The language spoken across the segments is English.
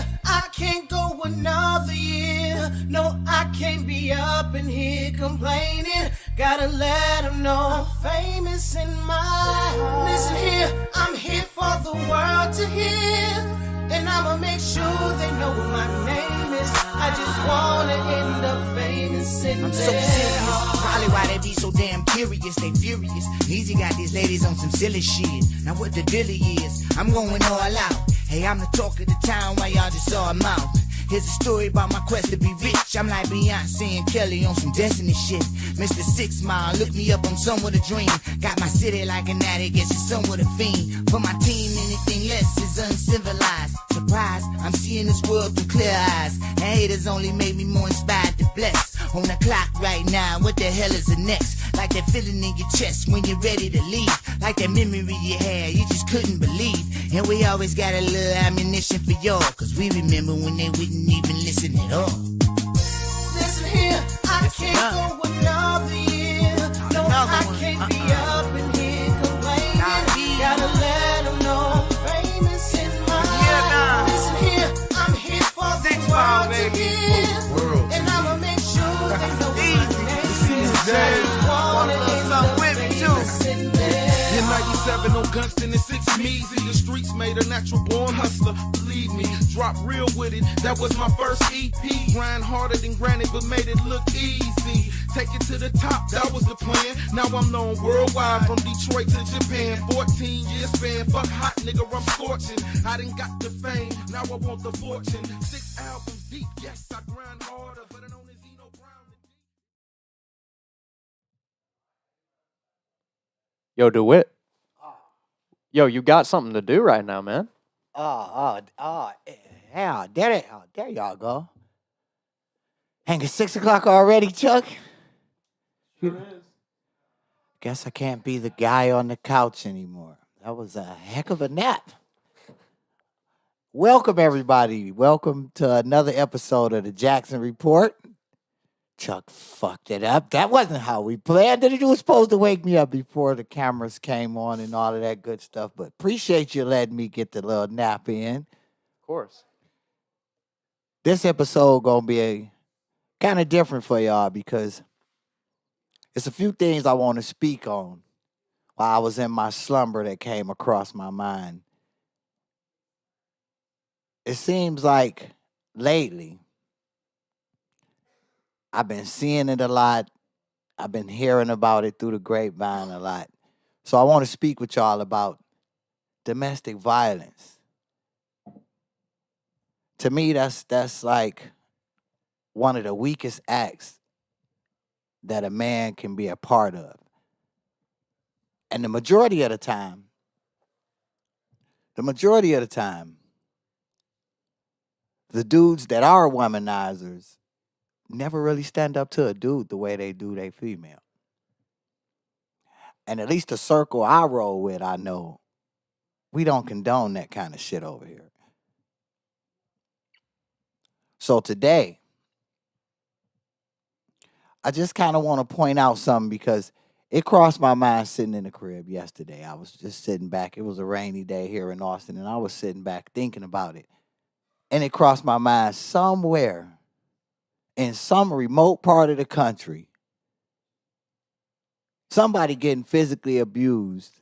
here, I can't go another year. No, I can't be up in here complaining. Gotta let them know I'm famous in my heart. Listen here, I'm here for the world to hear. And I'ma make sure they know what my name is. I just wanna end up famous in I'm their so serious, heart. probably why they be so damn curious. They furious, Easy got these ladies on some silly shit. Now what the dilly is, I'm going all out. Hey, I'm the talk of the town, why y'all just saw a mouth. Here's a story about my quest to be rich. I'm like Beyonce and Kelly on some Destiny shit. Mr. 6 Mile, look me up, I'm somewhat a dream. Got my city like an addict, guess it's somewhat a fiend. For my team, anything less is uncivilized. Surprise, I'm seeing this world through clear eyes. And haters only made me more inspired to bless. On the clock right now, what the hell is the next? Like that feeling in your chest when you're ready to leave. Like that memory you had, you just couldn't believe. And we always got a little ammunition for y'all, cause we remember when they wouldn't even listen at all. Listen here, I can't go another year. No, I can't be up in here complaining. Gotta let them know I'm famous in my heart. Listen here, I'm here for the world to hear. And I'ma make sure they know my name is. I wanna end up famous in their In 97 on Gunston and 6 Measy, the streets made a natural born hustler. Believe me, drop real with it. That was my first EP. Grind harder than granted, but made it look easy. Take it to the top, that was the plan. Now I'm known worldwide, from Detroit to Japan. 14 years span, fuck hot nigga, I'm scorching. I done got the fame, now I want the fortune. 6 albums deep, yes, I grind harder, but I don't see no brown. Yo, DeWitt. Yo, you got something to do right now, man. Yeah, there y'all go. Hang it's 6 o'clock already, Chuck? Sure is. Guess I can't be the guy on the couch anymore. That was a heck of a nap. Welcome, everybody. Welcome to another episode of the Jackson Report. Chuck fucked it up. That wasn't how we planned it. You were supposed to wake me up before the cameras came on and all of that good stuff. But appreciate you letting me get the little nap in. Of course. This episode gonna be kind of different for y'all because it's a few things I want to speak on while I was in my slumber that came across my mind. It seems like lately I've been seeing it a lot. I've been hearing about it through the grapevine a lot. So I want to speak with y'all about domestic violence. To me, that's like one of the weakest acts that a man can be a part of. And the majority of the time, the dudes that are womanizers never really stand up to a dude the way they do they female. And at least the circle I roll with, I know, we don't condone that kind of shit over here. So today, I just kind of want to point out something because it crossed my mind sitting in the crib yesterday. I was just sitting back. It was a rainy day here in Austin, and I was sitting back thinking about it. And it crossed my mind somewhere in some remote part of the country, somebody getting physically abused,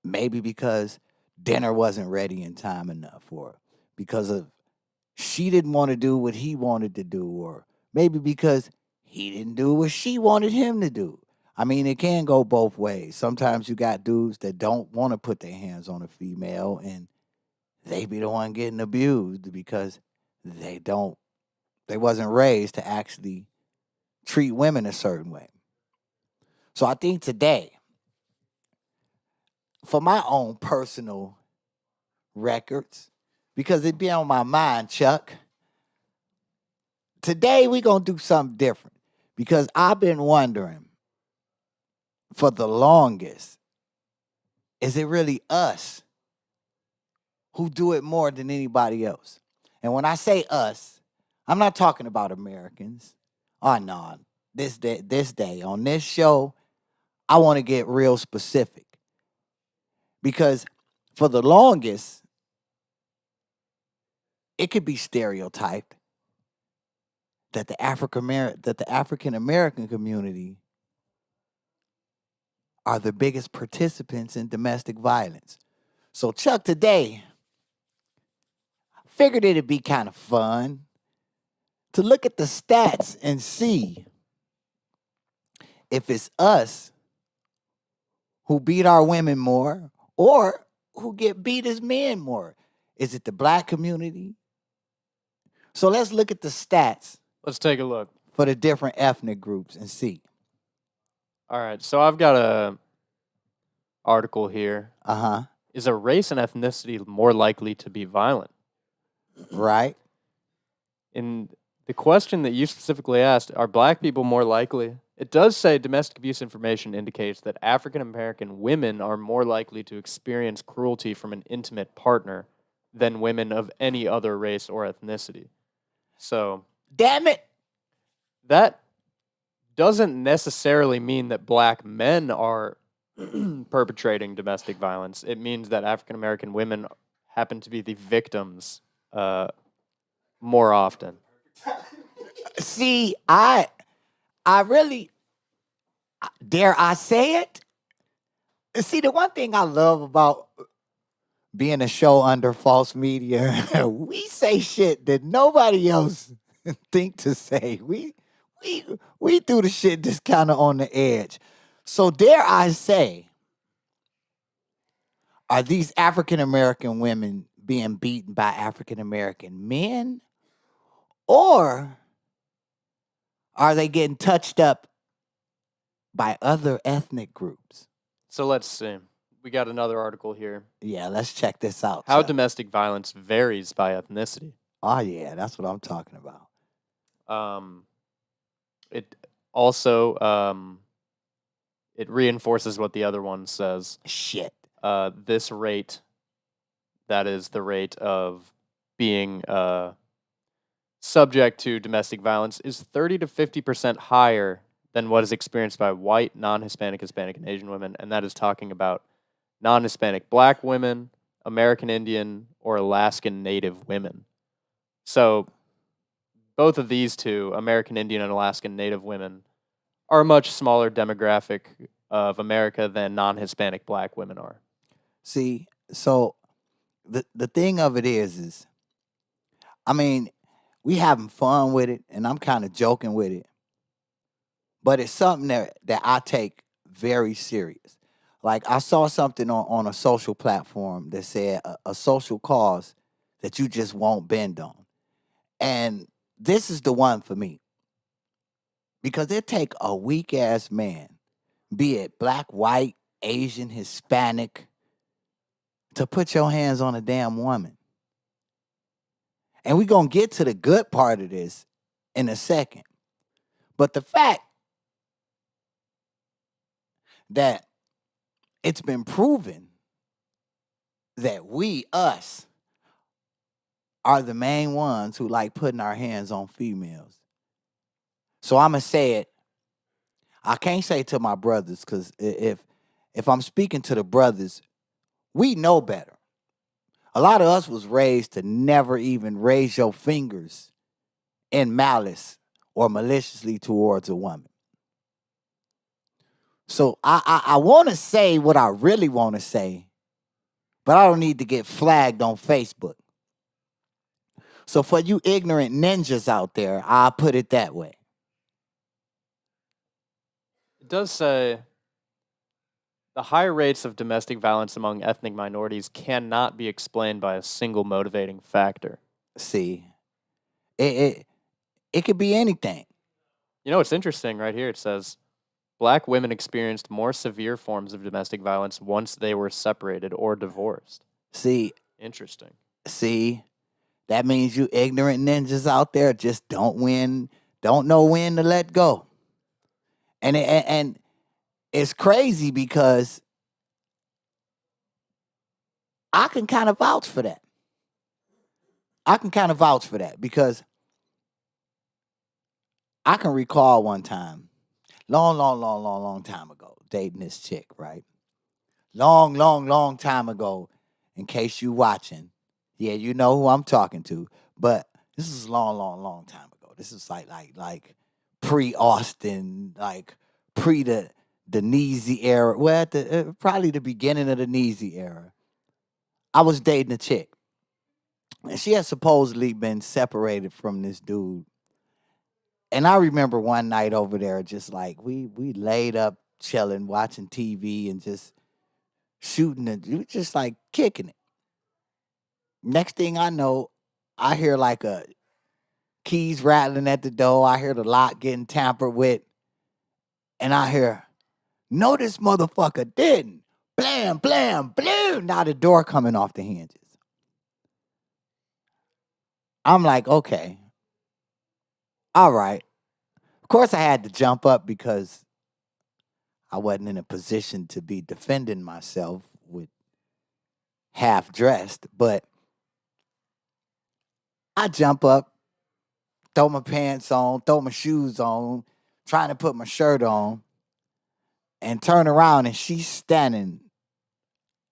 maybe because dinner wasn't ready in time enough, or because of she didn't want to do what he wanted to do, or maybe because he didn't do what she wanted him to do. I mean, it can go both ways. Sometimes you got dudes that don't want to put their hands on a female, and they be the one getting abused because they wasn't raised to actually treat women a certain way. So I think today, for my own personal records, because it be on my mind, Chuck, today we're going to do something different because I've been wondering for the longest, is it really us who do it more than anybody else? And when I say us, I'm not talking about Americans. Oh, no. This day, on this show, I want to get real specific. Because for the longest, it could be stereotyped that the African American community are the biggest participants in domestic violence. So Chuck, today, figured it'd be kind of fun to look at the stats and see if it's us who beat our women more or who get beat as men more. Is it the black community? So let's look at the stats Let's take a look. for the different ethnic groups and see. All right, so I've got a article here. Uh-huh. Is a race and ethnicity more likely to be violent? Right? In the question that you specifically asked, are black people more likely? It does say domestic abuse information indicates that African American women are more likely to experience cruelty from an intimate partner than women of any other race or ethnicity. So, Damn it. that doesn't necessarily mean that black men are perpetrating domestic violence. It means that African American women happen to be the victims more often. See, I really, dare I say it? See, the one thing I love about being a show under false media, we say shit that nobody else think to say. We do the shit that's kind of on the edge. So dare I say, are these African American women being beaten by African American men? Or are they getting touched up by other ethnic groups? So let's see. We got another article here. Yeah, let's check this out. How Chuck. domestic violence varies by ethnicity. Oh, yeah, that's what I'm talking about. It also it reinforces what the other one says. Shit. This rate, that is the rate of being subject to domestic violence, is 30 to 50% higher than what is experienced by white, non-Hispanic, Hispanic, and Asian women, and that is talking about non-Hispanic black women, American Indian, or Alaskan Native women. So both of these two, American Indian and Alaskan Native women, are a much smaller demographic of America than non-Hispanic black women are. See, so the thing of it is, I mean, we having fun with it, and I'm kind of joking with it, but it's something that I take very serious. Like, I saw something on a social platform that said a social cause that you just won't bend on. And this is the one for me. Because it take a weak-ass man, be it black, white, Asian, Hispanic, to put your hands on a damn woman. And we're going to get to the good part of this in a second. But the fact that it's been proven that us, are the main ones who like putting our hands on females. So I'm going to say it. I can't say it to my brothers, because if I'm speaking to the brothers, we know better. A lot of us was raised to never even raise your fingers in malice or maliciously towards a woman. So I want to say what I really want to say, but I don't need to get flagged on Facebook. So for you ignorant ninjas out there, I'll put it that way. It does say the high rates of domestic violence among ethnic minorities cannot be explained by a single motivating factor. See, it could be anything. You know, it's interesting right here. It says black women experienced more severe forms of domestic violence once they were separated or divorced. See, Interesting. that means you ignorant ninjas out there just don't know when to let go. And it's crazy because I can kind of vouch for that. Because I can recall one time, long time ago, dating this chick, right? Long time ago, in case you watching. Yeah, you know who I'm talking to. But this is a long time ago. This is like pre-Austin, like pre the Neezy era. Well, at the probably the beginning of the Neezy era. I was dating a chick, and she had supposedly been separated from this dude. And I remember one night over there, just like we laid up chilling, watching TV, and just shooting it, we just like kicking it. Next thing I know, I hear like a keys rattling at the door. I hear the lock getting tampered with, and I hear, "No, this motherfucker didn't." Blam, blam, blam. Now the door coming off the hinges. I'm like, okay, all right. Of course, I had to jump up because I wasn't in a position to be defending myself with half dressed. But I jump up, throw my pants on, throw my shoes on, trying to put my shirt on, and turn around, and she's standing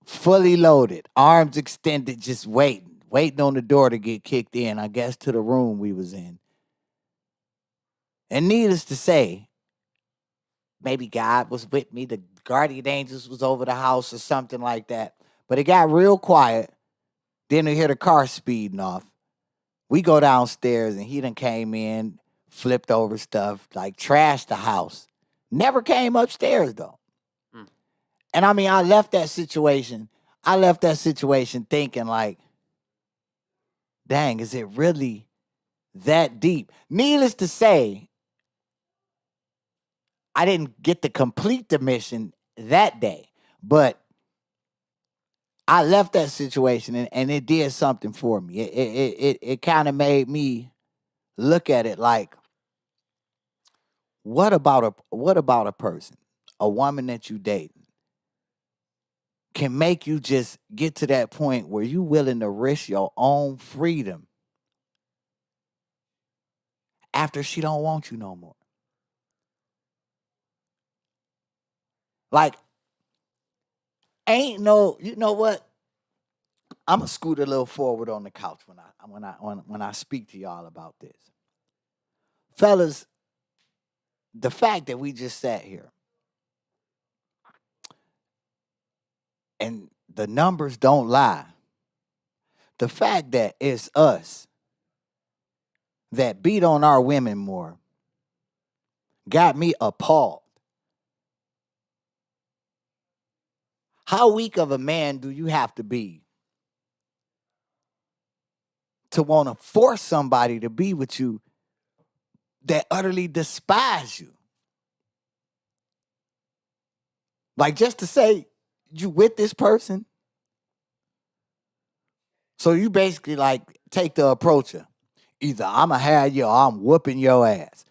fully loaded, arms extended, just waiting on the door to get kicked in, I guess, to the room we was in. And needless to say, maybe God was with me, the guardian angels was over the house or something like that. But it got real quiet. Then we hear the car speeding off. We go downstairs, and he done came in, flipped over stuff, like trashed the house. Never came upstairs, though. And I mean, I left that situation thinking like, dang, is it really that deep? Needless to say, I didn't get to complete the mission that day, but I left that situation, and it did something for me. It kind of made me look at it like, what about a person, a woman that you date, can make you just get to that point where you willing to risk your own freedom after she don't want you no more? Like, ain't no, you know what? I'm gonna scoot a little forward on the couch when I speak to y'all about this. Fellas, the fact that we just sat here and the numbers don't lie. The fact that it's us that beat on our women more got me appalled. How weak of a man do you have to be to want to force somebody to be with you that utterly despise you? Like, just to say you with this person. So you basically like take the approach of either I'm going to have you or I'm whooping your ass.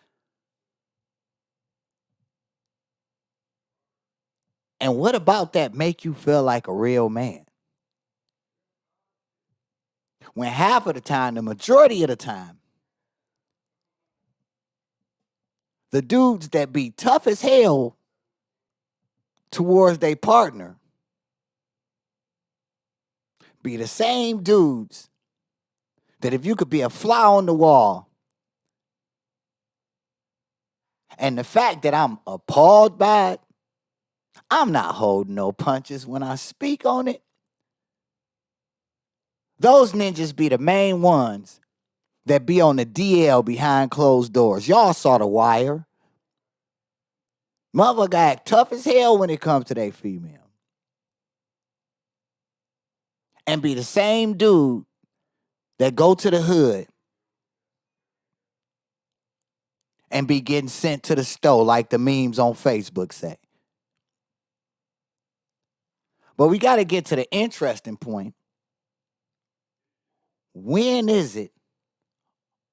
And what about that make you feel like a real man? When half of the time, the majority of the time, the dudes that be tough as hell towards their partner be the same dudes that if you could be a fly on the wall, and the fact that I'm appalled by it, I'm not holding no punches when I speak on it. Those ninjas be the main ones that be on the DL behind closed doors. Y'all saw The Wire. Motherfucker act tough as hell when it comes to their female. And be the same dude that go to the hood and be getting sent to the store like the memes on Facebook say. But we got to get to the interesting point. When is it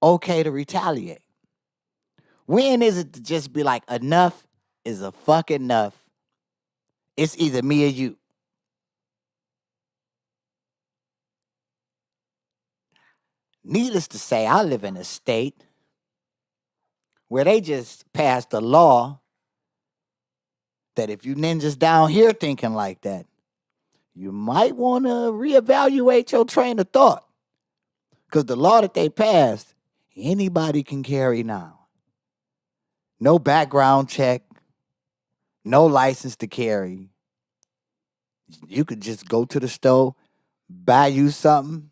okay to retaliate? When is it to just be like, enough is a fuck enough? It's either me or you. Needless to say, I live in a state where they just passed a law that if you ninjas down here thinking like that, you might want to reevaluate your train of thought. Because the law that they passed, anybody can carry now. No background check, no license to carry. You could just go to the store, buy you something,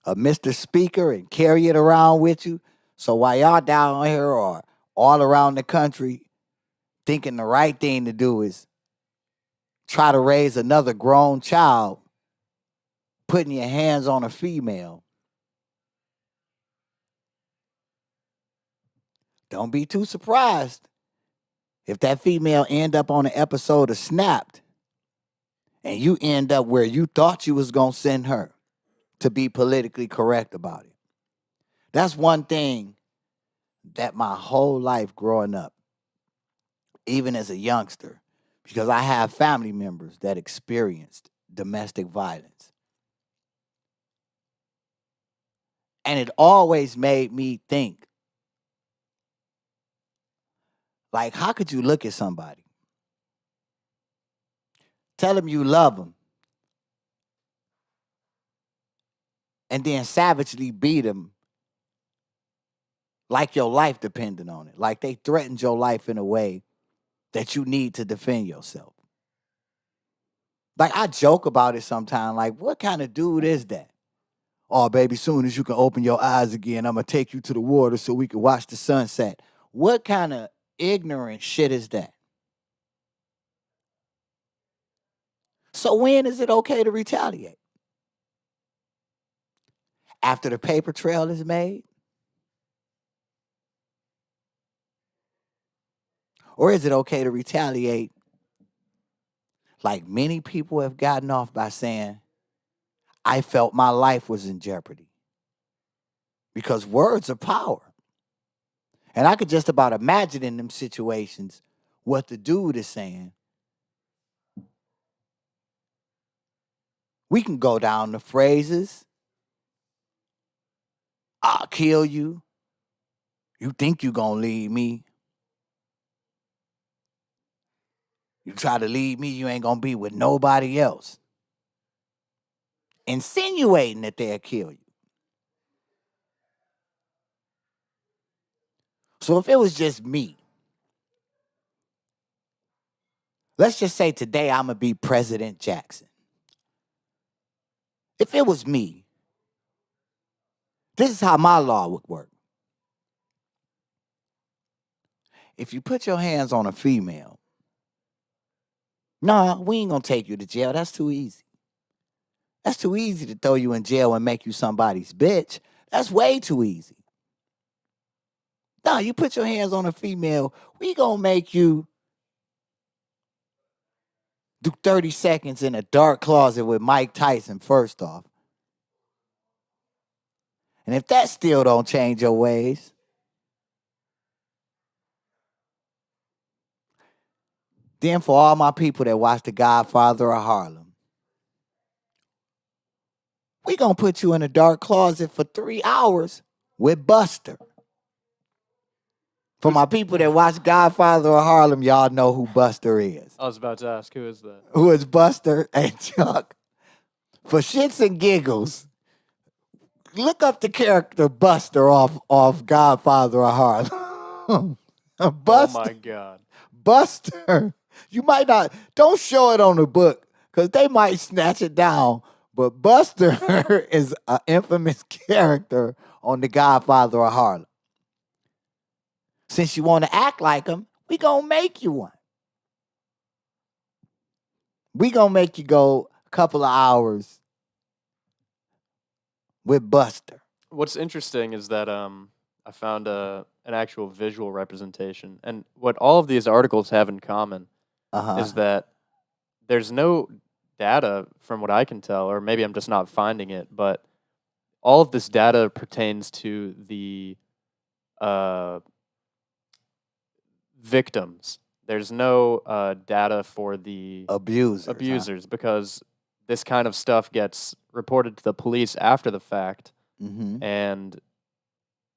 a Mr. Speaker, and carry it around with you. So while y'all down here or all around the country thinking the right thing to do is try to raise another grown child, putting your hands on a female, don't be too surprised if that female end up on an episode of Snapped and you end up where you thought you was going to send her to be politically correct about it. That's one thing that my whole life growing up, even as a youngster, because I have family members that experienced domestic violence. And it always made me think, like, how could you look at somebody, tell them you love them, and then savagely beat them like your life depended on it, like they threatened your life in a way that you need to defend yourself? Like, I joke about it sometimes, like, what kind of dude is that? Oh, baby, soon as you can open your eyes again, I'm going to take you to the water so we can watch the sunset. What kind of ignorant shit is that? So when is it okay to retaliate? After the paper trail is made? Or is it okay to retaliate like many people have gotten off by saying, I felt my life was in jeopardy? Because words are power. And I could just about imagine in them situations what the dude is saying. We can go down the phrases. I'll kill you. You think you gonna leave me. You try to leave me, you ain't gonna be with nobody else. Insinuating that they'll kill you. So if it was just me, let's just say today I'm gonna be President Jackson. If it was me, this is how my law would work. If you put your hands on a female, nah, we ain't gonna take you to jail. That's too easy. That's too easy to throw you in jail and make you somebody's bitch. That's way too easy. Nah, you put your hands on a female, we gonna make you do 30 seconds in a dark closet with Mike Tyson first off. And if that still don't change your ways, then for all my people that watch The Godfather of Harlem, we gonna put you in a dark closet for 3 hours with Buster. For my people that watch Godfather of Harlem, y'all know who Buster is. I was about to ask, who is that? Who is Buster and Chuck? For shits and giggles, look up the character Buster off Godfather of Harlem. Buster. Oh my God. Buster. You might not, don't show it on the book because they might snatch it down. But Buster is an infamous character on The Godfather of Harlem. Since you want to act like him, we gonna make you one. We gonna make you go a couple of hours with Buster. What's interesting is that I found an actual visual representation, and what all of these articles have in common is that there's no data, from what I can tell, or maybe I'm just not finding it, but all of this data pertains to the victims. There's no data for the abusers, because this kind of stuff gets reported to the police after the fact, and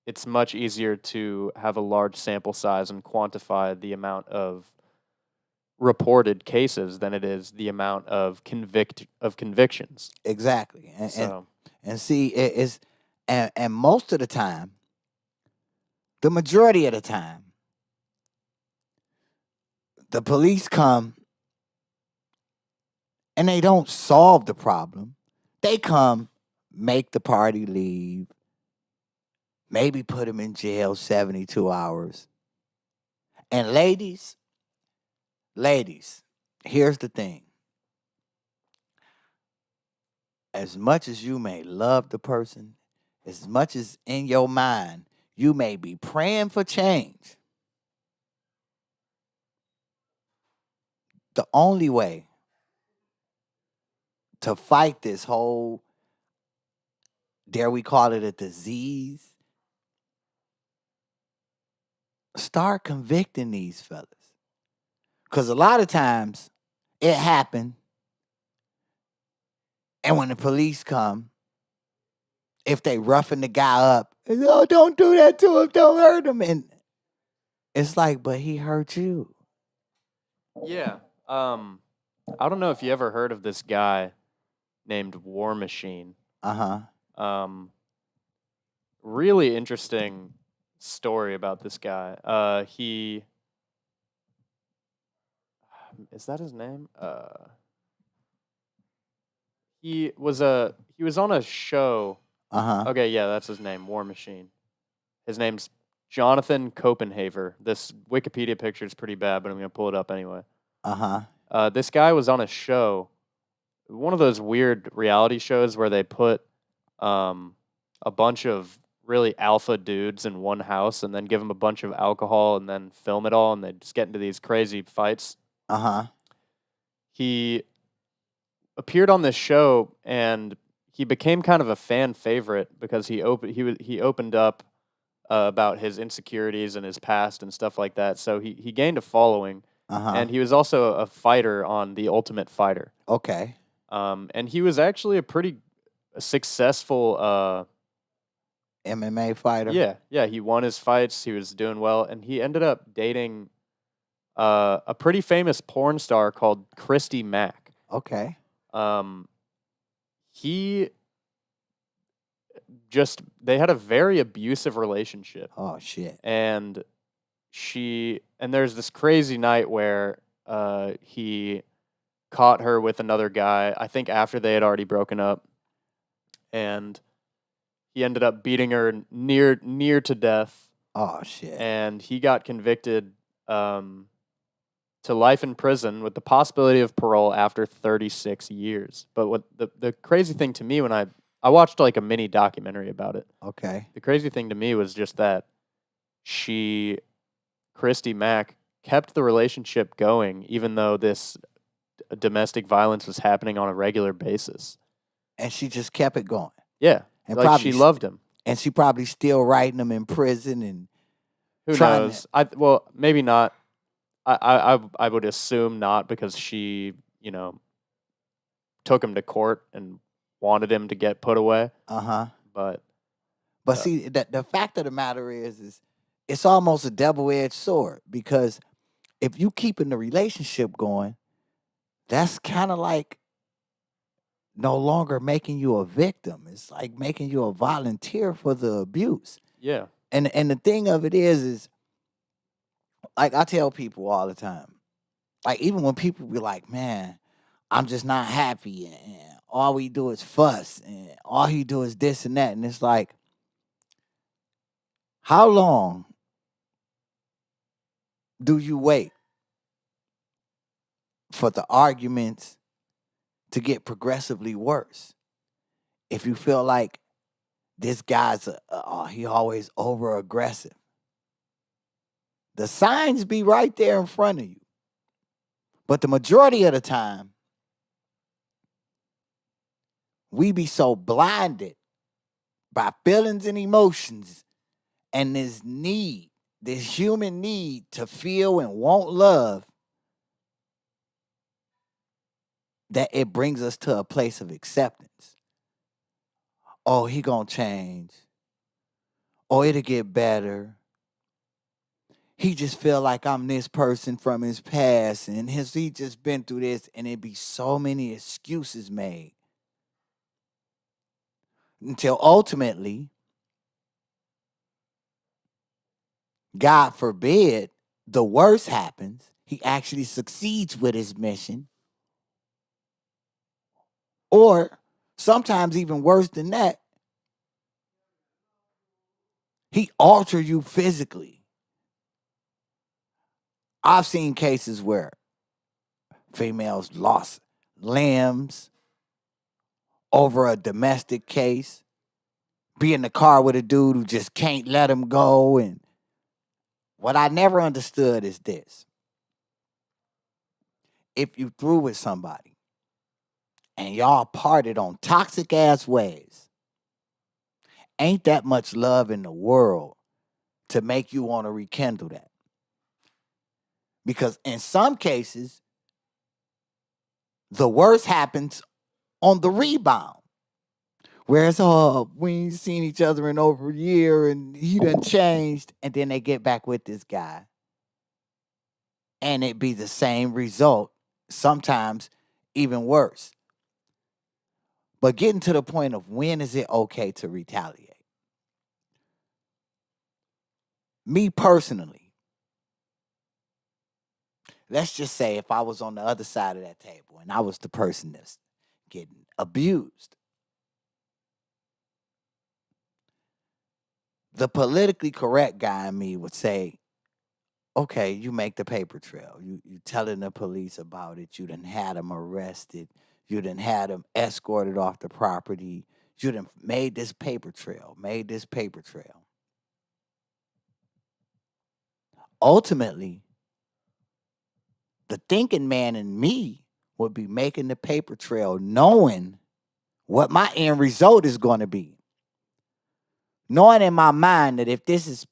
it's much easier to have a large sample size and quantify the amount of reported cases than it is the amount of convictions. Exactly. And see, And most of the time, the majority of the time, the police come and they don't solve the problem. They come, make the party leave, maybe put them in jail 72 hours. And ladies, here's the thing. As much as you may love the person, as much as in your mind you may be praying for change, the only way to fight this whole, dare we call it a disease, start convicting these fellas. Because a lot of times it happened, and when the police come, if they roughing the guy up, oh, don't do that to him, don't hurt him. And it's like, but he hurt you. Yeah. I don't know if you ever heard of this guy named War Machine. Really interesting story about this guy. He is that his name? He was on a show. Okay, yeah, that's his name, War Machine. His name's Jonathan Copenhaver. This Wikipedia picture is pretty bad, but I'm gonna pull it up anyway. This guy was on a show, one of those weird reality shows where they put a bunch of really alpha dudes in one house and then give them a bunch of alcohol and then film it all, and they just get into these crazy fights. He appeared on this show and he became kind of a fan favorite because he opened up about his insecurities and his past and stuff like that. So he gained a following, and he was also a fighter on The Ultimate Fighter. Okay. And he was actually a pretty successful MMA fighter. Yeah. He won his fights. He was doing well, and he ended up dating a pretty famous porn star called Christy Mack. Okay. They had a very abusive relationship. Oh shit. And there's this crazy night where he caught her with another guy, I think after they had already broken up, and he ended up beating her near to death. Oh shit. And he got convicted to life in prison with the possibility of parole after 36 years. But what the crazy thing to me when I watched like a mini documentary about it. Okay. The crazy thing to me was just that Christy Mack, kept the relationship going even though this domestic violence was happening on a regular basis. And she just kept it going. Yeah. And like probably she loved him. And she probably still writing him in prison and who knows? Well, maybe not. I would assume not, because she, took him to court and wanted him to get put away. But see, the fact of the matter is it's almost a double-edged sword, because if you keeping the relationship going, that's kind of like no longer making you a victim. It's like making you a volunteer for the abuse. Yeah. And the thing of it is like I tell people all the time, like even when people be like, man, I'm just not happy and all we do is fuss and all he do is this and that. And it's like, how long do you wait for the arguments to get progressively worse? If you feel like this guy's he always over aggressive, the signs be right there in front of you. But the majority of the time, we be so blinded by feelings and emotions and this human need to feel and want love, that it brings us to a place of acceptance. Oh, he gonna change. Oh, it'll get better. He just feel like I'm this person from his past, and he just been through this, and it be so many excuses made. Until ultimately, God forbid, the worst happens. He actually succeeds with his mission. Or sometimes even worse than that, he alters you physically. I've seen cases where females lost limbs over a domestic case, be in the car with a dude who just can't let him go. And what I never understood is this. If you through with somebody and y'all parted on toxic ass ways, ain't that much love in the world to make you want to rekindle that. Because in some cases, the worst happens on the rebound. Whereas, oh, we ain't seen each other in over a year and he done changed. And then they get back with this guy. And it be the same result, sometimes even worse. But getting to the point of when is it okay to retaliate? Me personally, let's just say if I was on the other side of that table and I was the person that's getting abused, the politically correct guy in me would say, okay, you make the paper trail. You telling the police about it. You done had them arrested. You done had them escorted off the property. You done made this paper trail. Ultimately, the thinking man in me would be making the paper trail knowing what my end result is going to be. Knowing in my mind that if this is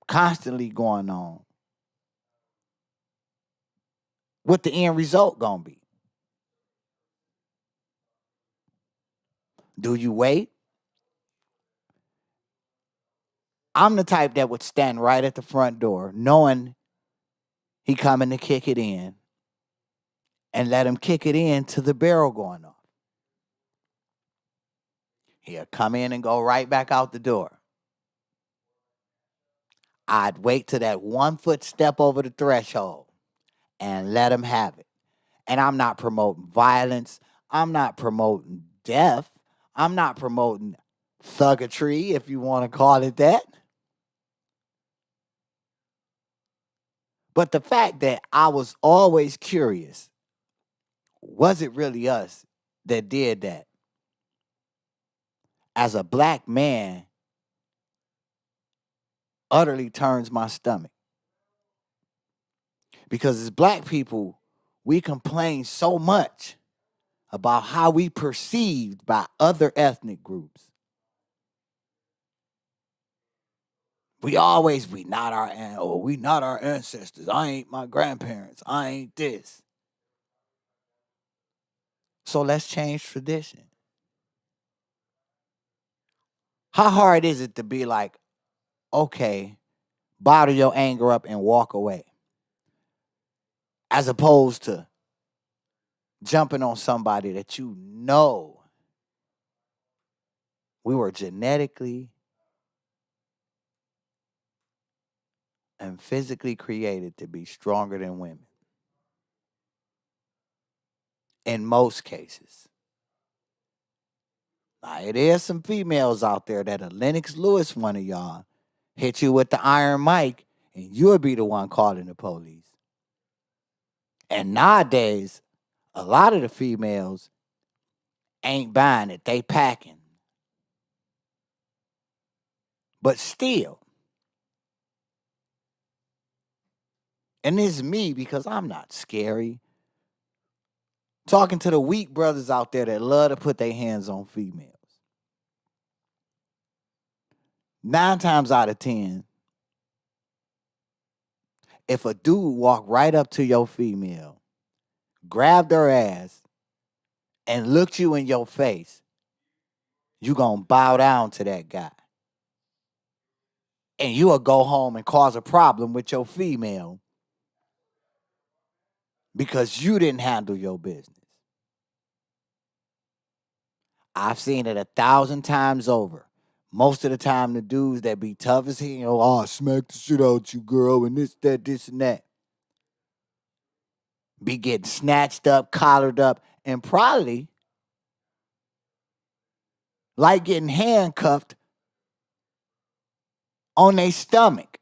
constantly going on, what the end result going to be. Do you wait? I'm the type that would stand right at the front door knowing he coming to kick it in and let him kick it in to the barrel going off. He'll come in and go right back out the door. I'd wait till that 1 foot step over the threshold and let him have it. And I'm not promoting violence. I'm not promoting death. I'm not promoting thuggatry, if you want to call it that. But the fact that I was always curious, was it really us that did that? As a black man, utterly turns my stomach. Because as black people, we complain so much about how we perceived by other ethnic groups. We not our ancestors. I ain't my grandparents. I ain't this. So let's change tradition. How hard is it to be like, okay, bottle your anger up and walk away? As opposed to jumping on somebody that you know we were genetically and physically created to be stronger than women. In most cases. Now, it is some females out there that are Lennox Lewis, one of y'all, hit you with the iron mic, and you'll be the one calling the police. And nowadays, a lot of the females ain't buying it. They packing. But still, and it's me because I'm not scary. Talking to the weak brothers out there that love to put their hands on females. 9 times out of 10, if a dude walk right up to your female, grab their ass, and looked you in your face, you gonna bow down to that guy. And you will go home and cause a problem with your female because you didn't handle your business. I've seen it 1,000 times over. most of the time the dudes that be tough as hell, oh, I smack the shit out you, girl, and this, and that, be getting snatched up, collared up, and probably like getting handcuffed on their stomach,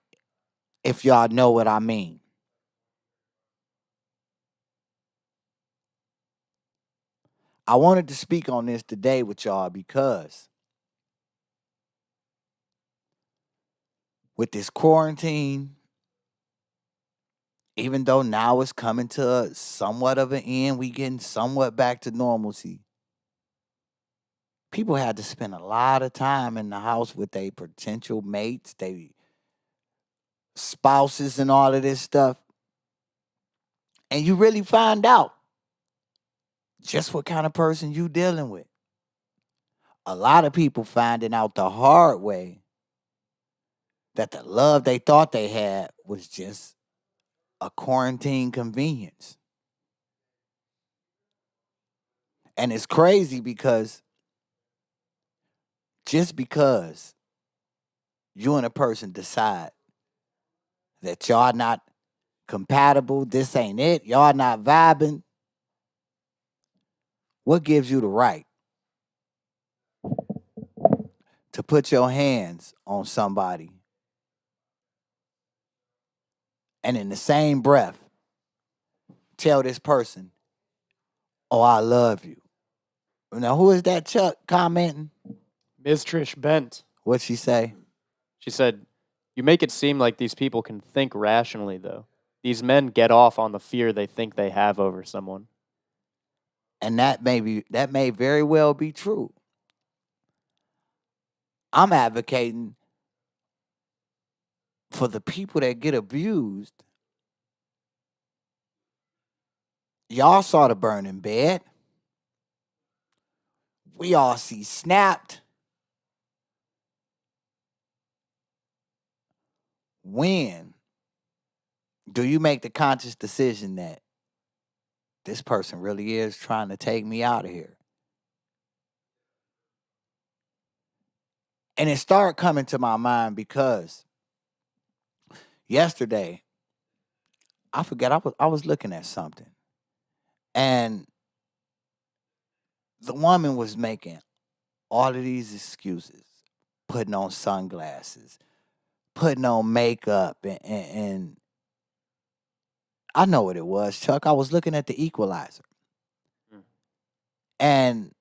if y'all know what I mean. I wanted to speak on this today with y'all because with this quarantine, even though now it's coming to somewhat of an end, we getting somewhat back to normalcy. People had to spend a lot of time in the house with their potential mates, their spouses, and all of this stuff. And you really find out just what kind of person you dealing with. A lot of people finding out the hard way that the love they thought they had was just a quarantine convenience. And it's crazy because just because you and a person decide that y'all not compatible, this ain't it, y'all not vibing, what gives you the right to put your hands on somebody and in the same breath tell this person, oh, I love you? Now, who is that, Chuck, commenting? Ms. Trish Bent. What'd she say? She said, "You make it seem like these people can think rationally, though. These men get off on the fear they think they have over someone." And that may very well be true. I'm advocating for the people that get abused. Y'all saw the burning bed. We all see Snapped. When do you make the conscious decision that this person really is trying to take me out of here? And it started coming to my mind because yesterday, I forget, I was looking at something. And the woman was making all of these excuses, putting on sunglasses, putting on makeup, and I know what it was, Chuck. I was looking at the Equalizer. And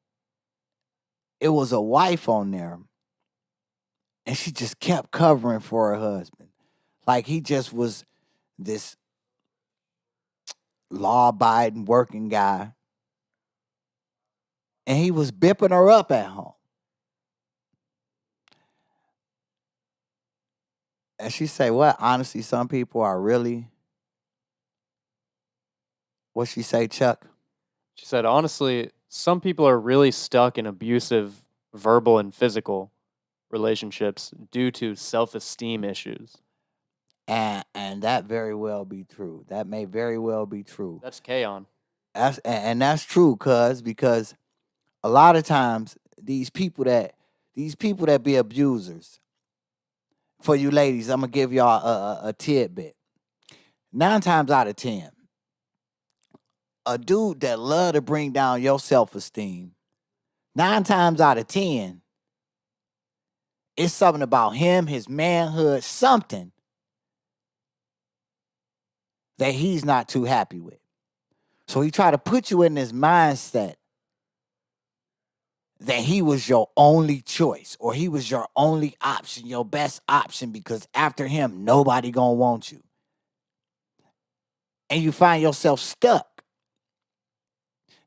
it was a wife on there. And she just kept covering for her husband. Like he just was this law-abiding working guy. And he was bipping her up at home. And she say, what? Honestly, some people are really... What she say, Chuck? She said, honestly, some people are really stuck in abusive verbal and physical relationships due to self-esteem issues. And that very well be true. That may very well be true. That's K-On. That's true, because a lot of times these people that be abusers, for you ladies, I'm gonna give y'all a tidbit. 9 times out of 10, a dude that love to bring down your self-esteem, 9 times out of 10, it's something about him, his manhood, something that he's not too happy with. So he try to put you in this mindset that he was your only choice or he was your only option, your best option, because after him, nobody gonna want you. And you find yourself stuck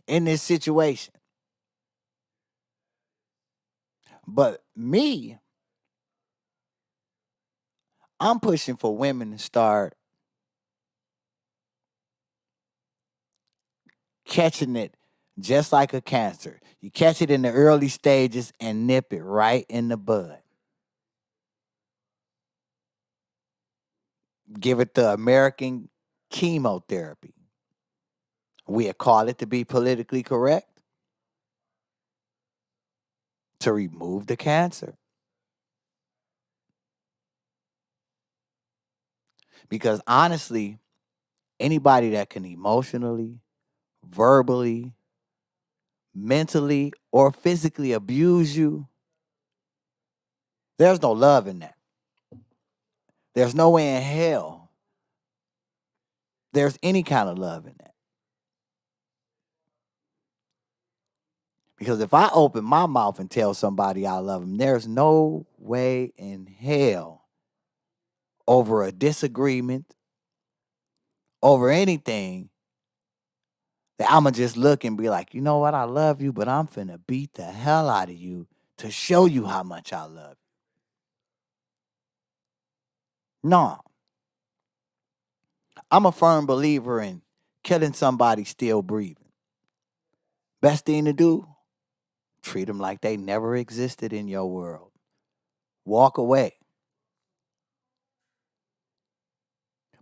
in this situation. But me, I'm pushing for women to start catching it just like a cancer. You catch it in the early stages and nip it right in the bud. Give it the American chemotherapy. We call it, to be politically correct, to remove the cancer. Because honestly, anybody that can emotionally, verbally, mentally, or physically abuse you, there's no love in that. There's no way in hell there's any kind of love in that. Because if I open my mouth and tell somebody I love them, there's no way in hell over a disagreement, over anything, that I'ma just look and be like, you know what, I love you, but I'm finna beat the hell out of you to show you how much I love you. No, I'm a firm believer in killing somebody still breathing. Best thing to do, treat them like they never existed in your world. Walk away.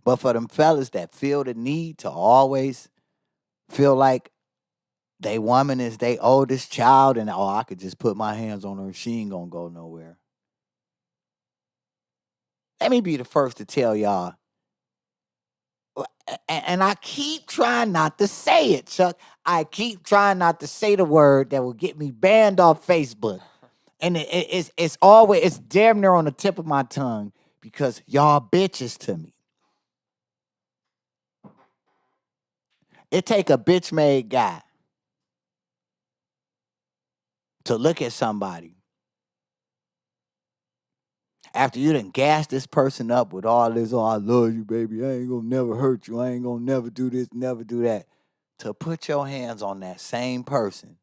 But for them fellas that feel the need to always feel like they woman is their oldest child and, oh, I could just put my hands on her, she ain't gonna go nowhere. Let me be the first to tell y'all, and I keep trying not to say it, Chuck. I keep trying not to say the word that will get me banned off Facebook. And it's always, it's damn near on the tip of my tongue because y'all bitches to me. It take a bitch made guy to look at somebody after you done gas this person up with all this, oh, I love you, baby, I ain't gonna never hurt you, I ain't gonna never do this, never do that, to put your hands on that same person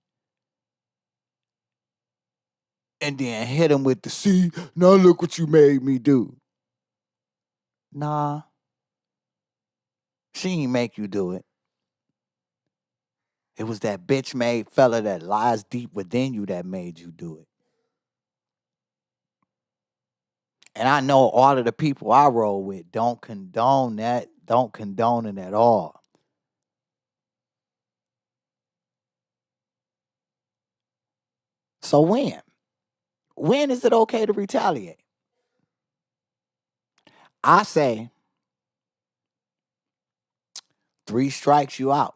and then hit him with the, see, now look what you made me do. Nah, she ain't make you do it. It was that bitch made fella that lies deep within you that made you do it. And I know all of the people I roll with don't condone that, don't condone it at all. So when is it okay to retaliate? I say 3 strikes you out.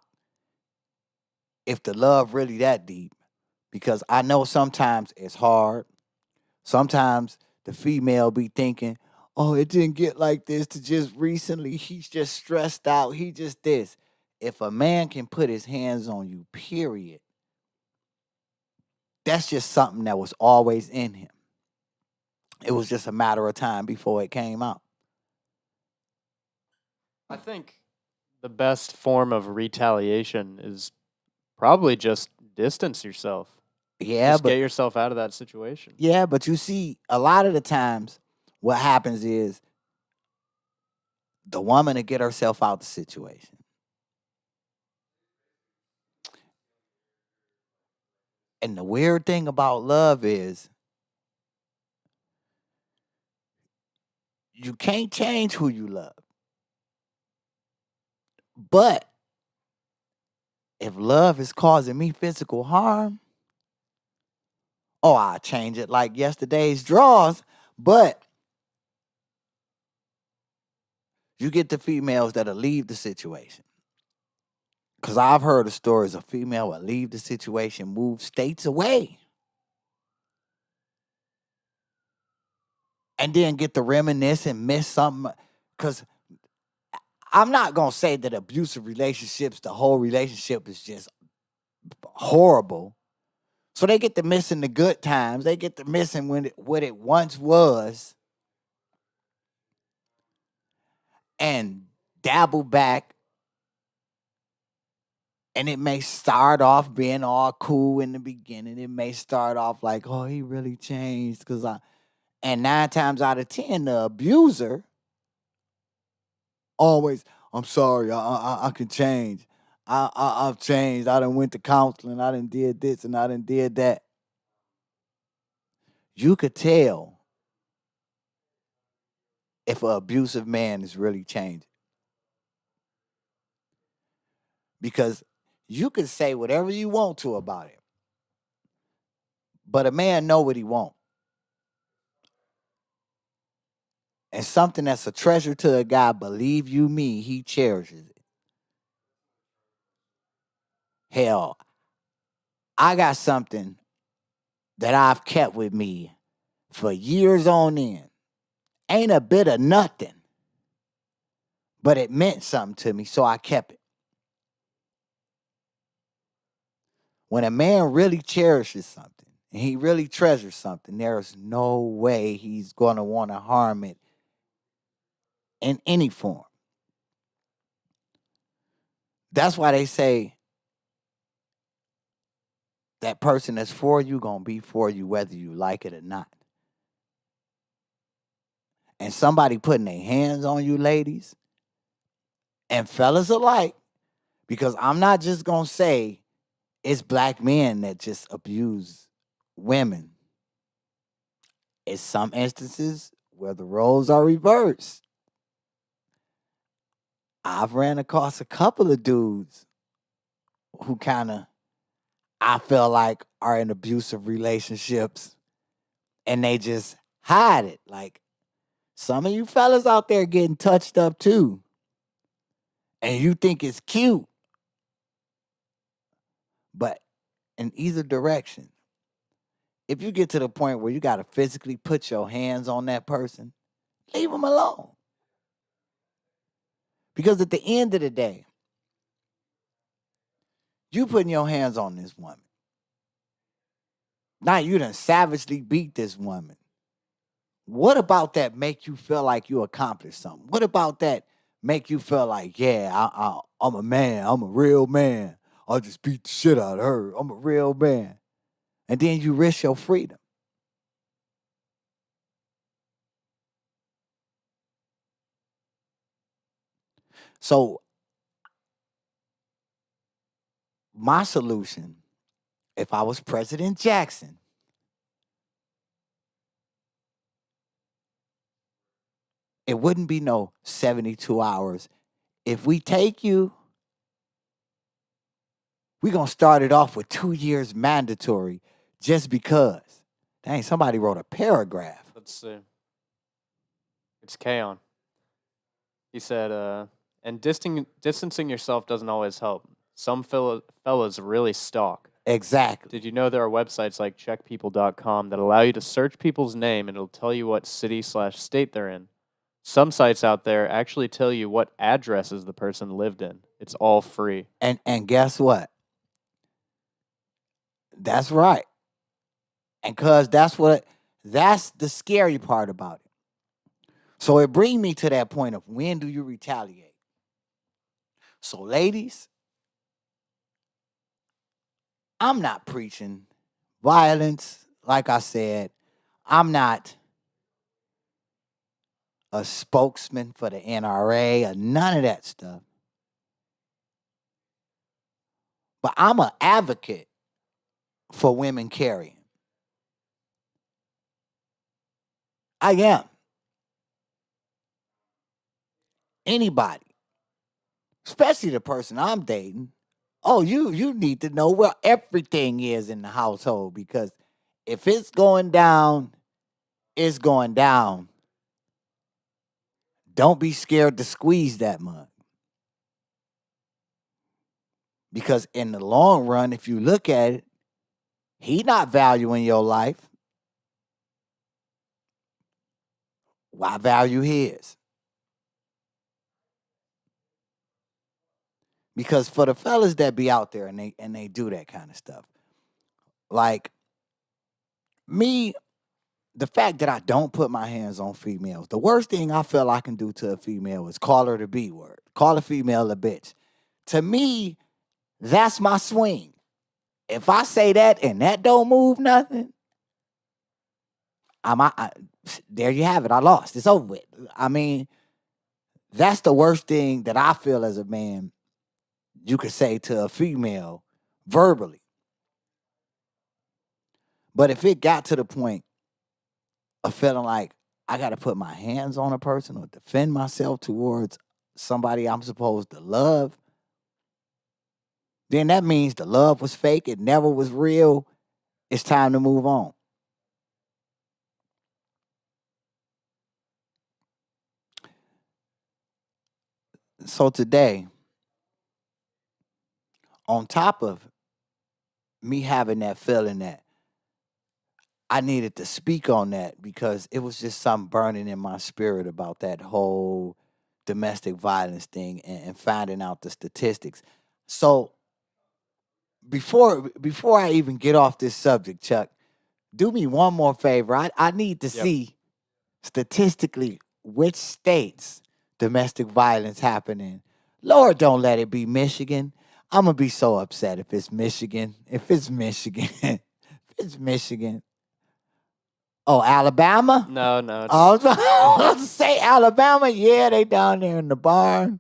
If the love really that deep, because I know sometimes it's hard. Sometimes the female be thinking, oh, it didn't get like this to just recently. He's just stressed out. He just this. If a man can put his hands on you, period, that's just something that was always in him. It was just a matter of time before it came out. I think the best form of retaliation is probably just distance yourself. Yeah, Just but get yourself out of that situation. yeah, but you see, a lot of the times what happens is the woman to get herself out the situation. And the weird thing about love is you can't change who you love. But if love is causing me physical harm, oh, I'll change it like yesterday's draws. But you get the females that'll leave the situation. Because I've heard of stories of female will leave the situation, move states away, and then get to reminisce and miss something. Because I'm not going to say that abusive relationships, the whole relationship is just horrible. So they get to missing the good times. They get to missing what it once was and dabble back. And it may start off being all cool in the beginning. It may start off like, oh, he really changed. And 9 times out of 10, the abuser always, I'm sorry, I can change. I've changed. I done went to counseling. I done did this and I done did that. You could tell if an abusive man is really changing. Because you can say whatever you want to about it. But a man know what he want. And something that's a treasure to a guy, believe you me, he cherishes it. Hell, I got something that I've kept with me for years on end. Ain't a bit of nothing, but it meant something to me, so I kept it. When a man really cherishes something and he really treasures something, there's no way he's going to want to harm it in any form. That's why they say that person that's for you going to be for you whether you like it or not. And somebody putting their hands on you, ladies, and fellas alike, because I'm not just going to say it's black men that just abuse women. It's some instances where the roles are reversed. I've ran across a couple of dudes who kind of, I feel like, are in abusive relationships and they just hide it. Like, some of you fellas out there getting touched up too. And you think it's cute. But in either direction, if you get to the point where you got to physically put your hands on that person, leave them alone. Because at the end of the day, you putting your hands on this woman. Now you done savagely beat this woman. What about that make you feel like you accomplished something? What about that make you feel like, yeah, I'm a man. I'm a real man. I'll just beat the shit out of her. I'm a real man. And then you risk your freedom. So my solution, if I was President Jackson, it wouldn't be no 72 hours. If we take you, we're going to start it off with 2 years mandatory just because. Dang, somebody wrote a paragraph. Let's see. It's Kaon. He said, and distancing yourself doesn't always help. Some fellas really stalk. Exactly. Did you know there are websites like checkpeople.com that allow you to search people's name and it'll tell you what city/state they're in? Some sites out there actually tell you what addresses the person lived in. It's all free. And guess what? That's right. And cuz that's the scary part about it. So it brings me to that point of when do you retaliate? So ladies, I'm not preaching violence. Like I said, I'm not a spokesman for the NRA or none of that stuff. But I'm an advocate for women carrying. I am. Anybody, especially the person I'm dating, oh, you need to know where everything is in the household because if it's going down, it's going down. Don't be scared to squeeze that mug. Because in the long run, if you look at it, he not valuing your life. Why value his? Because for the fellas that be out there and they do that kind of stuff, like me, the fact that I don't put my hands on females, the worst thing I feel I can do to a female is call her the B word. Call a female a bitch. To me, that's my swing. If I say that and that don't move nothing, there you have it. I lost. It's over with. I mean, that's the worst thing that I feel as a man you could say to a female verbally. But if it got to the point of feeling like I got to put my hands on a person or defend myself towards somebody I'm supposed to love, then that means the love was fake. It never was real. It's time to move on. So today, on top of me having that feeling that I needed to speak on that because it was just something burning in my spirit about that whole domestic violence thing and finding out the statistics. So before I even get off this subject, Chuck, do me one more favor. I need to Yep. see statistically which states domestic violence happening. Lord, don't let it be Michigan. I'm gonna be so upset if it's Michigan. If it's Michigan, if it's Michigan. Oh, Alabama? No, no. I was about to say Alabama. Yeah, they down there in the barn.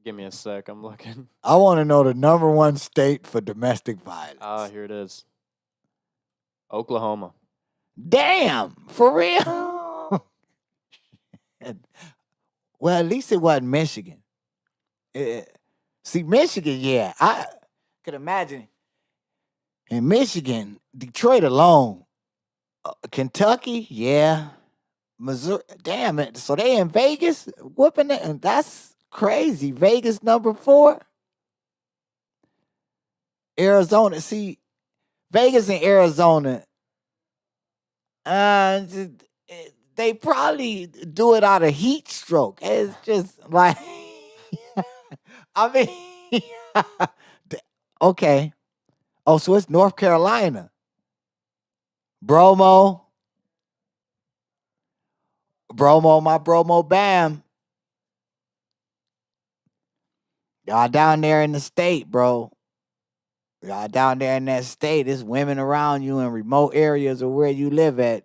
Give me a sec. I'm looking. I want to know the number one state for domestic violence. Here it is. Oklahoma. Damn, for real? Well, at least it wasn't Michigan. See, Michigan, yeah, I could imagine. In Michigan, Detroit alone, Kentucky, yeah, Missouri, damn it. So they in Vegas whooping it, and that's crazy. Vegas number 4. Arizona, see, Vegas and Arizona, they probably do it out of heat stroke. It's just like, I mean, okay. Oh, so it's North Carolina. Bromo, my Bromo Bam. Y'all down there in the state, bro. Y'all down there in that state. There's women around you in remote areas or where you live at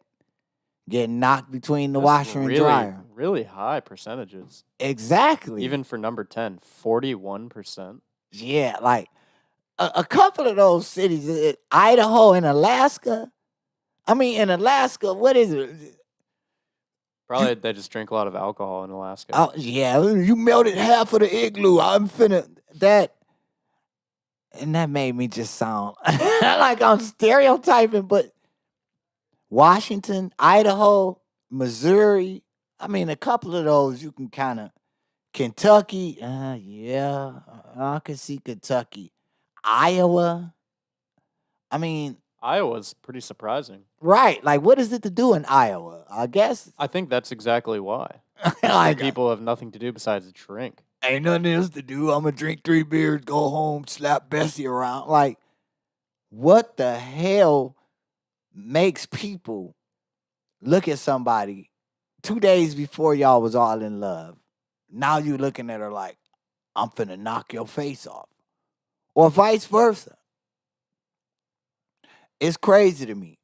getting knocked between the That's washer and dryer. Really high percentages. Exactly. Even for number 10, 41%. Yeah, like a couple of those cities, Idaho and Alaska. I mean, in Alaska, what is it? Probably they just drink a lot of alcohol in Alaska. Oh, yeah, you melted half of the igloo. I'm finna that. And that made me just sound like I'm stereotyping, but Washington, Idaho, Missouri, I mean, a couple of those you can kind of, Kentucky, yeah, I can see Kentucky. Iowa, I mean, Iowa's pretty surprising. right, like what is it to do in Iowa? I guess. I think that's exactly why. Like, People have nothing to do besides drink. ain't nothing else to do. I'm gonna drink 3 beers, go home, slap Bessie around. Like, what the hell makes people look at somebody 2 days before y'all was all in love? Now you looking at her like, I'm finna knock your face off. Or vice versa. It's crazy to me.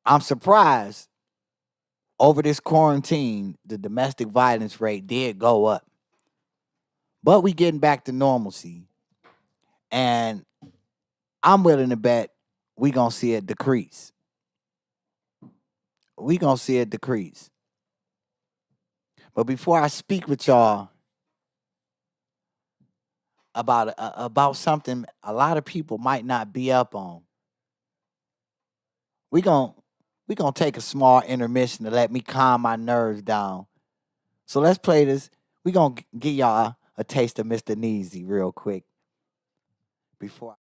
I'm surprised over this quarantine, the domestic violence rate did go up. But we getting back to normalcy. And I'm willing to bet we gonna see it decrease. We gonna see it decrease. But before I speak with y'all about something a lot of people might not be up on, we gonna take a small intermission to let me calm my nerves down. So let's play this. We gonna give y'all a taste of Mr. Neezy real quick before.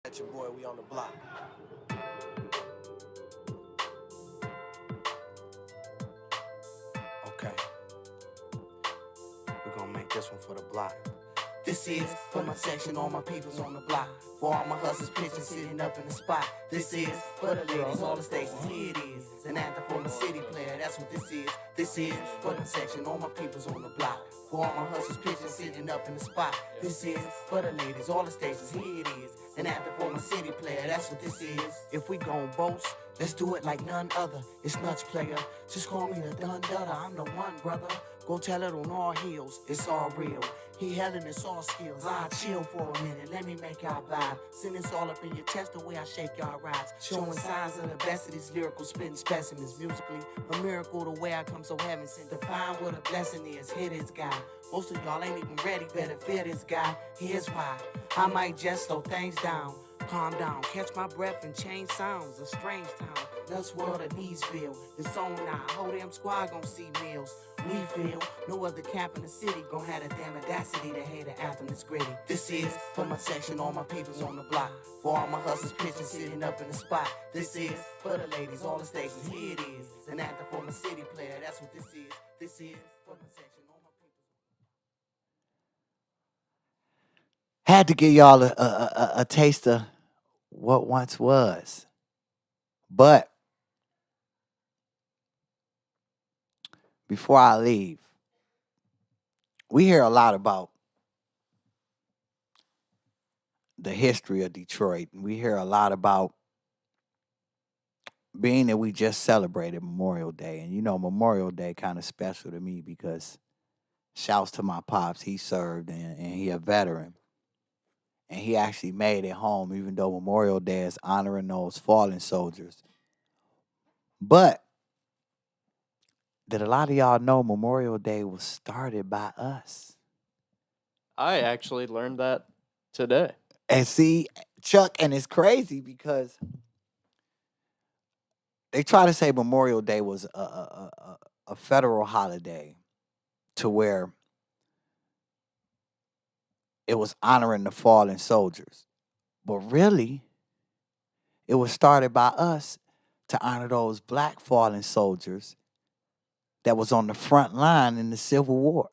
That's your boy. We on the block. Okay. We're gonna make this one for the block. This is for my section, all my peoples on the block. For all my hustlers pitching, sitting up in the spot. This is for the ladies, all the stations, here it is. An anthem for my city player, that's what this is. This is for my section, all my peoples on the block. For all my hustlers pitching, sitting up in the spot. This is for the ladies, all the stations, here it is. An anthem for my city player, that's what this is. If we gon' boast, let's do it like none other. It's nuts, player. Just call me the Dun Dudder, I'm the one, brother. Go tell it on all heels, it's all real. He held in his all skills. I chill for a minute, let me make y'all vibe. Send this all up in your chest the way I shake y'all rides. Showing signs of the best of these lyrical spitting specimens. Musically, a miracle the way I come so heaven sent. Define what a blessing is, hit this guy. Most of y'all ain't even ready, better fear this guy. Here's why, I might just slow things down. Calm down, catch my breath and change sounds. A strange town, that's world of these feel. It's on now, whole damn squad gon' see meals. We feel no other camp in the city gon' have the damn audacity to hate an anthem that's gritty. This is for my section, all my peoples on the block. For all my hustlers pitching, sitting up in the spot. This is for the ladies, all the stations. Here it is, an anthem for my city player. That's what this is. This is for my section, all my peoples. Had to give y'all a taste of what once was. But before I leave, we hear a lot about the history of Detroit. And we hear a lot about being that we just celebrated Memorial Day. And you know, Memorial Day kind of special to me because shouts to my pops, he served and he a veteran. And he actually made it home, even though Memorial Day is honoring those fallen soldiers. But did a lot of y'all know Memorial Day was started by us? I actually learned that today. And see, Chuck, and it's crazy because they try to say Memorial Day was a federal holiday to where it was honoring the fallen soldiers. But really, it was started by us to honor those black fallen soldiers that was on the front line in the Civil War.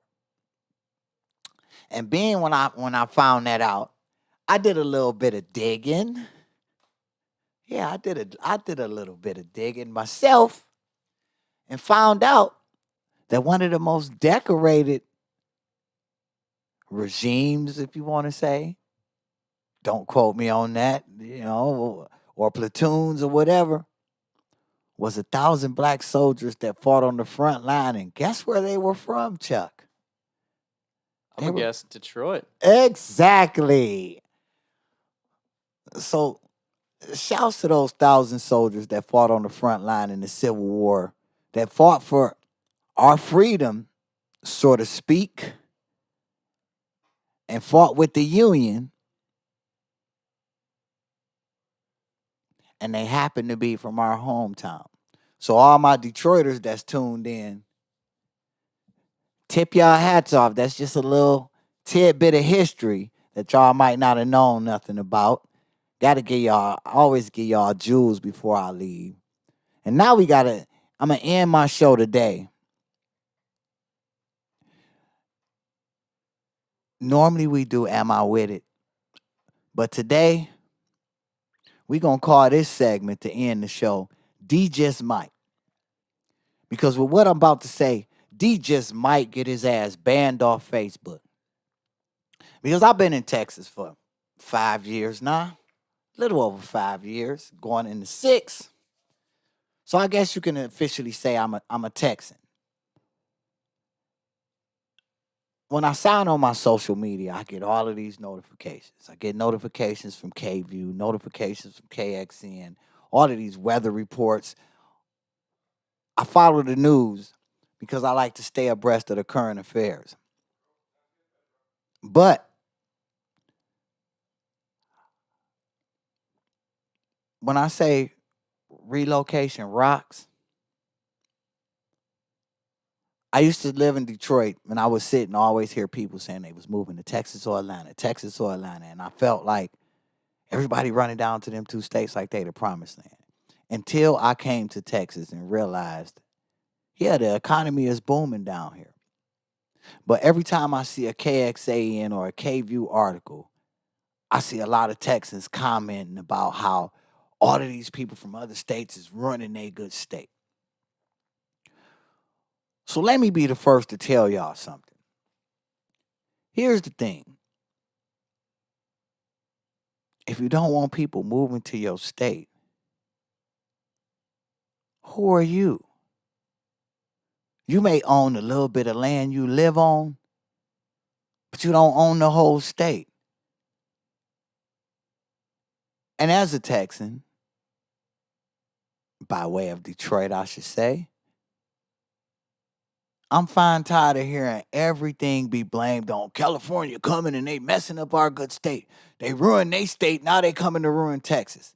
And being when I found that out, I did a little bit of digging. Yeah, I did a little bit of digging myself and found out that one of the most decorated regimes, if you want to say, don't quote me on that, or platoons or whatever, was 1,000 black soldiers that fought on the front line. And guess where they were from, Chuck? I'm going to guess Detroit. Exactly. So, shouts to those 1,000 soldiers that fought on the front line in the Civil War, that fought for our freedom, so to speak, and fought with the Union. And they happen to be from our hometown. So all my Detroiters that's tuned in, tip y'all hats off. That's just a little tidbit of history that y'all might not have known nothing about. Always give y'all jewels before I leave. And now I'm going to end my show today. Normally we do Am I With It? But today, we're going to call this segment to end the show, D just might. Because with what I'm about to say, D just might get his ass banned off Facebook. Because I've been in Texas for 5 years now. A little over 5 years, going into 6. So I guess you can officially say I'm a Texan. When I sign on my social media, I get all of these notifications. I get notifications from KView, notifications from KXN, all of these weather reports. I follow the news because I like to stay abreast of the current affairs. But when I say relocation rocks, I used to live in Detroit, and I would sit and always hear people saying they was moving to Texas or Atlanta. And I felt like everybody running down to them 2 states like they the promised land. Until I came to Texas and realized, yeah, the economy is booming down here. But every time I see a KXAN or a KView article, I see a lot of Texans commenting about how all of these people from other states is running a good state. So let me be the first to tell y'all something. Here's the thing. If you don't want people moving to your state, who are you? You may own a little bit of land you live on, but you don't own the whole state. And as a Texan, by way of Detroit, I should say, I'm fine tired of hearing everything be blamed on California coming and they messing up our good state. They ruined their state, now they coming to ruin Texas.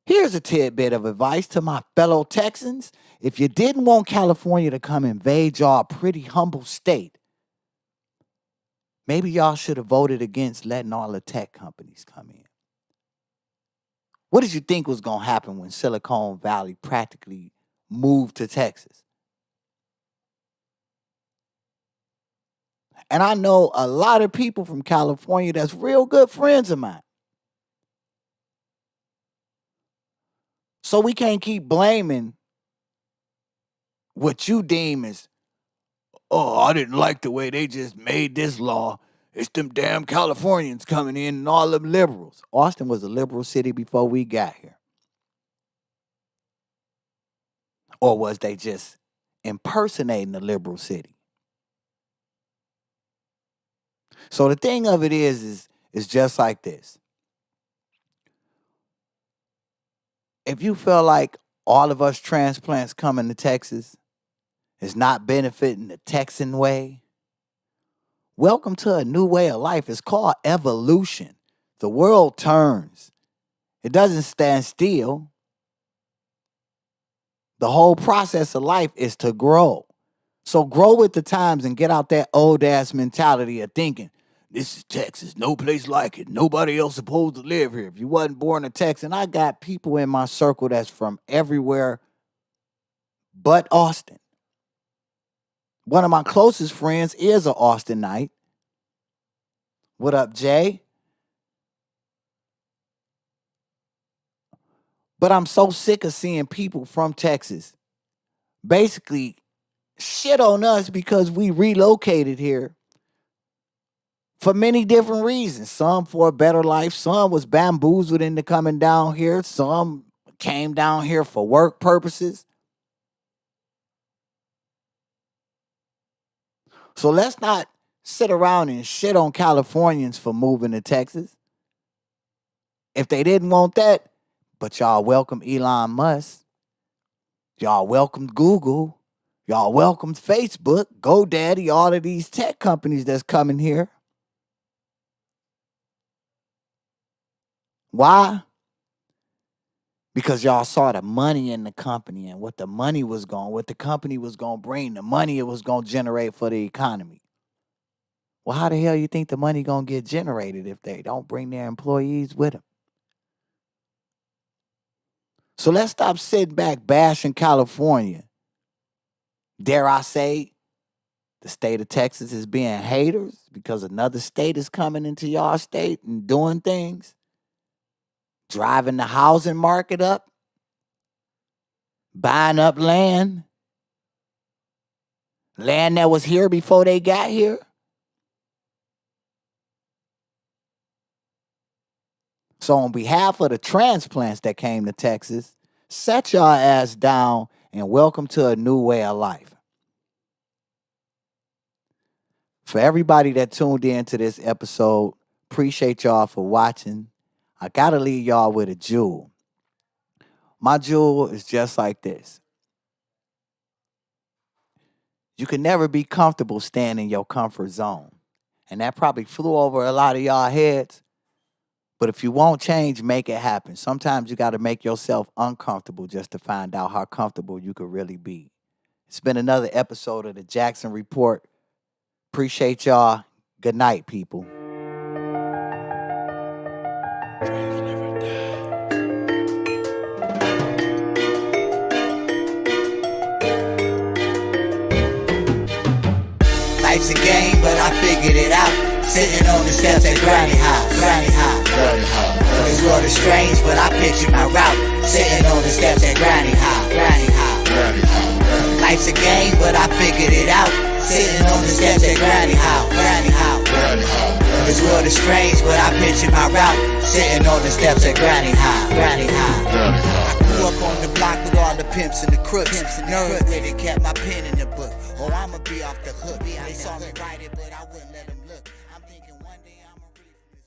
Here's a tidbit of advice to my fellow Texans. If you didn't want California to come invade y'all pretty humble state, maybe y'all should have voted against letting all the tech companies come in. What did you think was going to happen when Silicon Valley practically moved to Texas? And I know a lot of people from California that's real good friends of mine. So we can't keep blaming what you deem as, oh, I didn't like the way they just made this law. It's them damn Californians coming in and all them liberals. Austin was a liberal city before we got here. Or was they just impersonating a liberal city? So the thing of it is just like this. If you feel like all of us transplants coming to Texas is not benefiting the Texan way, welcome to a new way of life. It's called evolution. The world turns. It doesn't stand still. The whole process of life is to grow. So grow with the times and get out that old ass mentality of thinking, this is Texas, no place like it. Nobody else supposed to live here. If you wasn't born a Texan, I got people in my circle that's from everywhere but Austin. One of my closest friends is an Austinite. What up, Jay? But I'm so sick of seeing people from Texas basically shit on us because we relocated here for many different reasons. Some for a better life. Some was bamboozled into coming down here. Some came down here for work purposes. So let's not sit around and shit on Californians for moving to Texas. If they didn't want that, but y'all welcome Elon Musk. Y'all welcomed Google. Y'all welcomed Facebook, GoDaddy, all of these tech companies that's coming here. Why? Because y'all saw the money in the company and what the company was going to bring, the money it was going to generate for the economy. Well, how the hell you think the money going to get generated if they don't bring their employees with them? So let's stop sitting back bashing California. Dare I say, the state of Texas is being haters because another state is coming into y'all state and doing things, driving the housing market up, buying up land that was here before they got here. So on behalf of the transplants that came to Texas, set your ass down and welcome to a new way of life. For everybody that tuned in to this episode, appreciate y'all for watching. I gotta leave y'all with a jewel. My jewel is just like this. You can never be comfortable staying in your comfort zone. And that probably flew over a lot of y'all heads. But if you won't change, make it happen. Sometimes you got to make yourself uncomfortable just to find out how comfortable you could really be. It's been another episode of the Jackson Report. Appreciate y'all. Good night, people. Life's a game, but I figured it out. Sitting on the steps at Granny House. This world is strange, but I pictured my route. Sitting on the steps at Granny House. Life's a game, but I figured it out. Sitting on the steps at Granny House. This world is strange, but I pictured my route. Sitting on the steps at Granny House. I grew up on the block with all the pimps and the crooks. Nerd with it, kept my pen in the book. or I'ma be off the hook. They saw me write it, but I wouldn't